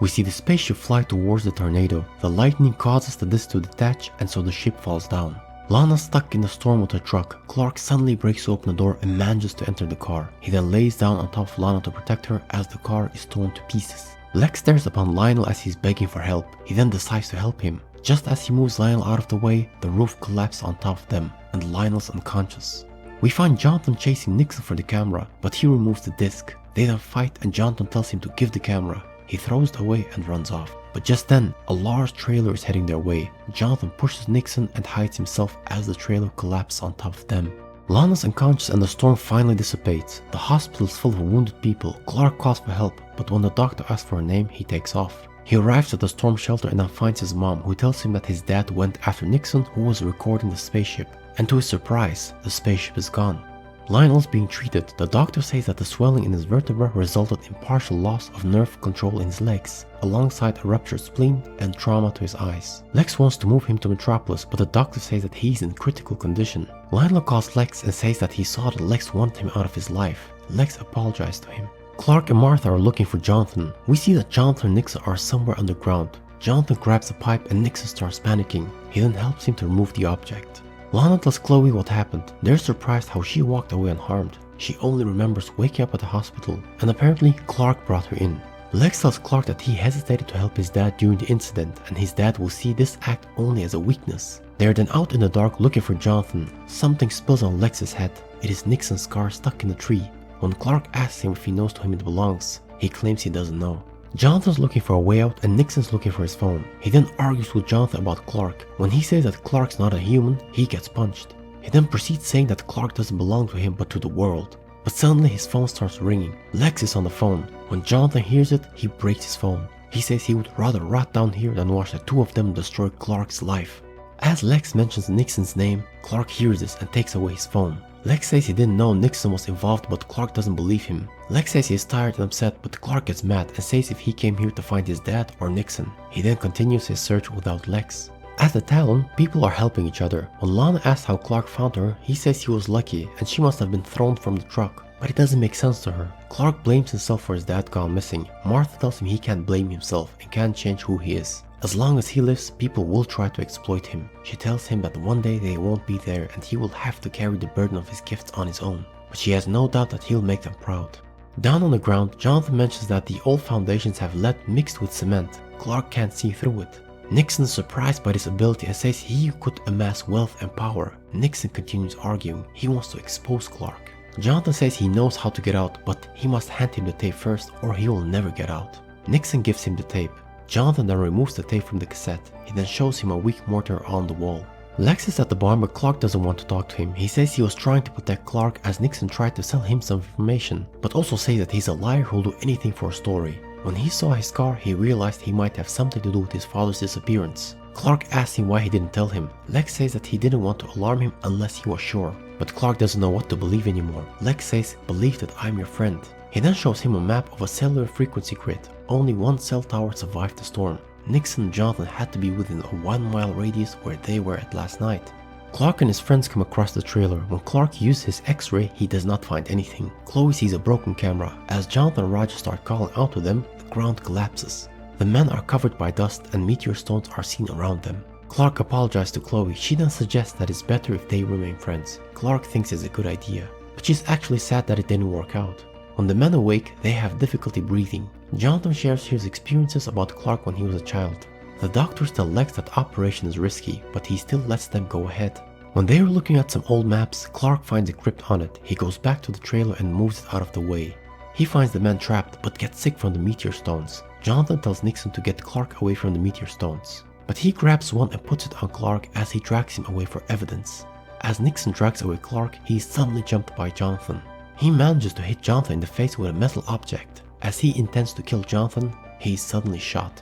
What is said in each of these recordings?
We see the spaceship fly towards the tornado. The lightning causes the disc to detach and so the ship falls down. Lana's stuck in the storm with her truck. Clark suddenly breaks open the door and manages to enter the car. He then lays down on top of Lana to protect her as the car is torn to pieces. Lex stares upon Lionel as he's begging for help. He then decides to help him. Just as he moves Lionel out of the way, the roof collapses on top of them and Lionel's unconscious. We find Jonathan chasing Nixon for the camera, but he removes the disc. They then fight and Jonathan tells him to give the camera. He throws it away and runs off. But just then, a large trailer is heading their way. Jonathan pushes Nixon and hides himself as the trailer collapses on top of them. Lana's unconscious and the storm finally dissipates. The hospital is full of wounded people. Clark calls for help, but when the doctor asks for her name, he takes off. He arrives at the storm shelter and then finds his mom, who tells him that his dad went after Nixon, who was recording the spaceship. And to his surprise, the spaceship is gone. Lionel's being treated. The doctor says that the swelling in his vertebra resulted in partial loss of nerve control in his legs, alongside a ruptured spleen and trauma to his eyes. Lex wants to move him to Metropolis, but the doctor says that he's in critical condition. Lionel calls Lex and says that he saw that Lex wanted him out of his life. Lex apologized to him. Clark and Martha are looking for Jonathan. We see that Jonathan and Nixon are somewhere underground. Jonathan grabs a pipe and Nixon starts panicking. He then helps him to remove the object. Lana tells Chloe what happened. They're surprised how she walked away unharmed. She only remembers waking up at the hospital, and apparently Clark brought her in. Lex tells Clark that he hesitated to help his dad during the incident, and his dad will see this act only as a weakness. They are then out in the dark looking for Jonathan. Something spills on Lex's head. It is Nixon's car stuck in a tree. When Clark asks him if he knows to whom it belongs, he claims he doesn't know. Jonathan's looking for a way out and Nixon's looking for his phone. He then argues with Jonathan about Clark. When he says that Clark's not a human, he gets punched. He then proceeds saying that Clark doesn't belong to him but to the world. But suddenly his phone starts ringing. Lex is on the phone. When Jonathan hears it, he breaks his phone. He says he would rather rot down here than watch the two of them destroy Clark's life. As Lex mentions Nixon's name, Clark hears this and takes away his phone. Lex says he didn't know Nixon was involved, but Clark doesn't believe him. Lex says he is tired and upset, but Clark gets mad and says if he came here to find his dad or Nixon. He then continues his search without Lex. At the Talon, people are helping each other. When Lana asks how Clark found her, he says he was lucky and she must have been thrown from the truck. But it doesn't make sense to her. Clark blames himself for his dad gone missing. Martha tells him he can't blame himself and can't change who he is. As long as he lives, people will try to exploit him. She tells him that one day they won't be there and he will have to carry the burden of his gifts on his own. But she has no doubt that he'll make them proud. Down on the ground, Jonathan mentions that the old foundations have lead mixed with cement. Clark can't see through it. Nixon is surprised by this ability and says he could amass wealth and power. Nixon continues arguing. He wants to expose Clark. Jonathan says he knows how to get out, but he must hand him the tape first or he will never get out. Nixon gives him the tape. Jonathan then removes the tape from the cassette. He then shows him a weak mortar on the wall. Lex is at the barn, but Clark doesn't want to talk to him. He says he was trying to protect Clark as Nixon tried to sell him some information, but also says that he's a liar who'll do anything for a story. When he saw his car, he realized he might have something to do with his father's disappearance. Clark asks him why he didn't tell him. Lex says that he didn't want to alarm him unless he was sure. But Clark doesn't know what to believe anymore. Lex says, "Believe that I'm your friend." He then shows him a map of a cellular frequency grid. Only one cell tower survived the storm. Nixon and Jonathan had to be within a 1-mile radius where they were at last night. Clark and his friends come across the trailer. When Clark uses his X-ray, he does not find anything. Chloe sees a broken camera. As Jonathan and Roger start calling out to them, the ground collapses. The men are covered by dust and meteor stones are seen around them. Clark apologizes to Chloe. She then suggests that it's better if they remain friends. Clark thinks it's a good idea, but she's actually sad that it didn't work out. When the men awake, they have difficulty breathing. Jonathan shares his experiences about Clark when he was a child. The doctors tell Lex that operation is risky, but he still lets them go ahead. When they are looking at some old maps, Clark finds a crypt on it. He goes back to the trailer and moves it out of the way. He finds the men trapped, but gets sick from the meteor stones. Jonathan tells Nixon to get Clark away from the meteor stones, but he grabs one and puts it on Clark as he drags him away for evidence. As Nixon drags away Clark, he is suddenly jumped by Jonathan. He manages to hit Jonathan in the face with a metal object. As he intends to kill Jonathan, he is suddenly shot.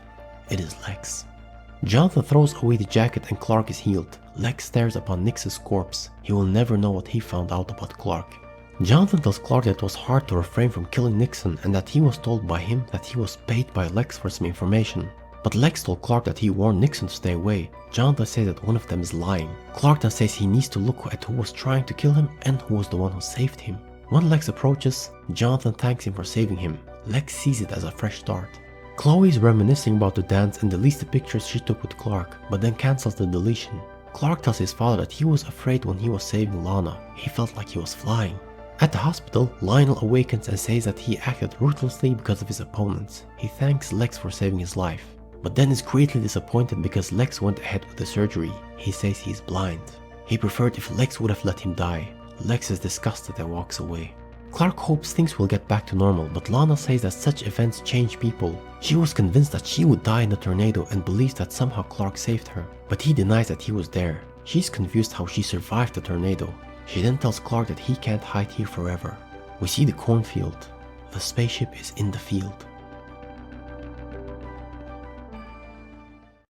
It is Lex. Jonathan throws away the jacket and Clark is healed. Lex stares upon Nixon's corpse. He will never know what he found out about Clark. Jonathan tells Clark that it was hard to refrain from killing Nixon and that he was told by him that he was paid by Lex for some information. But Lex told Clark that he warned Nixon to stay away. Jonathan says that one of them is lying. Clark then says he needs to look at who was trying to kill him and who was the one who saved him. When Lex approaches, Jonathan thanks him for saving him. Lex sees it as a fresh start. Chloe's reminiscing about the dance and deletes the pictures she took with Clark, but then cancels the deletion. Clark tells his father that he was afraid when he was saving Lana. He felt like he was flying. At the hospital, Lionel awakens and says that he acted ruthlessly because of his opponents. He thanks Lex for saving his life, but then is greatly disappointed because Lex went ahead with the surgery. He says he's blind. He preferred if Lex would have let him die. Lex is disgusted and walks away. Clark hopes things will get back to normal, but Lana says that such events change people. She was convinced that she would die in the tornado and believes that somehow Clark saved her, but he denies that he was there. She's confused how she survived the tornado. She then tells Clark that he can't hide here forever. We see the cornfield. The spaceship is in the field.